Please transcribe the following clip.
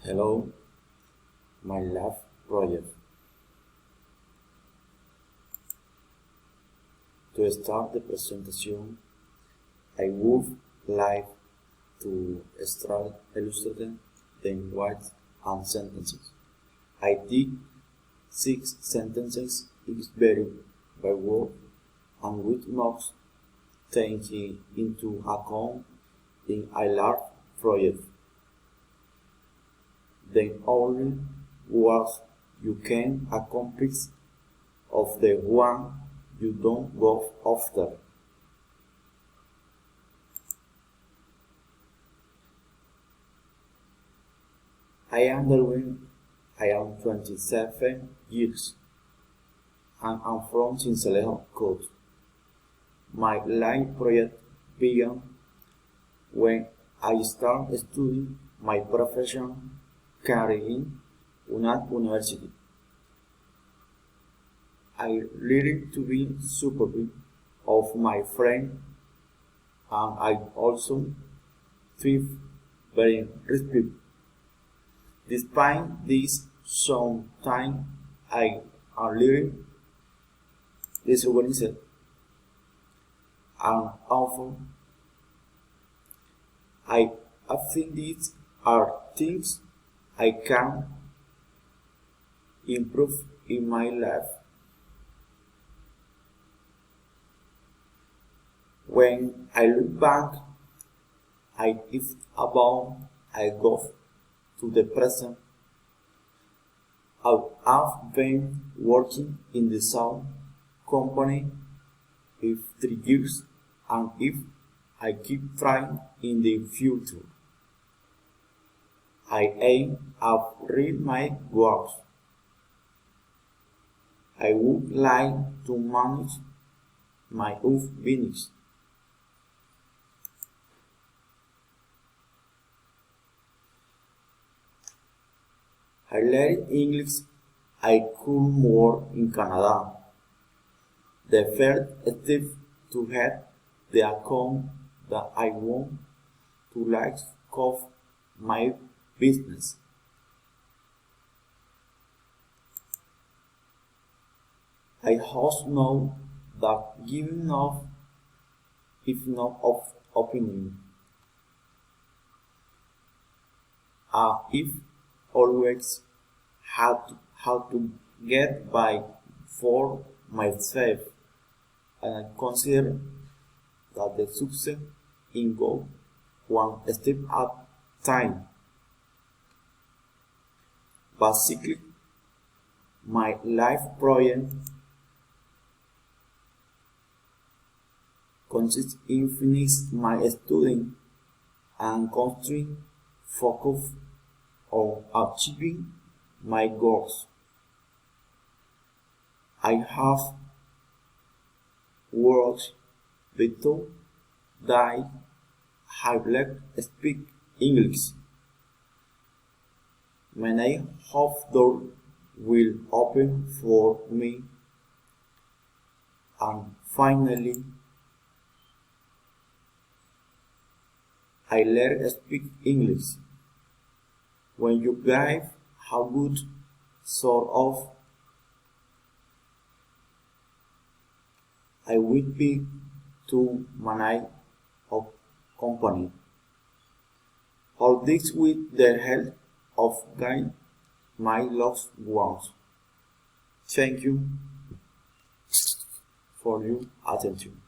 Hello, my love project. To start the presentation, I would like to start illustrating the words and sentences. I did 6 sentences, each vary by word and with not taking into account in a large project. The only words you can accomplish of the one you don't go after. I am 27 years and I'm from Cincelejo Coast. My life project began when I started studying my profession career in una university. I learned to be supportive of my friend and I also thrive very respectful. Despite this, sometimes I am little disorganized and often I think these are things I can improve in my life. When I look back, if about I go to the present, I've been working in the sound company for 3 years, and if I keep trying in the future, I aim at reach my goals. I would like to manage my own business. I learned English I could work in Canada. The first step to have the account that I want to like of my business. I also know that giving up is not of opinion. If always how to get by for myself, and I consider that the success in go one step at a time. Basically, my life project consists in finishing my studying and concentrating focus on achieving my goals. I have worked with that I like speak English. Many hope doors will open for me, and finally I learn speak English. When you guys have good sort of, I will be to manage a company. All this with the help of guide my loved ones. Thank you for your attention.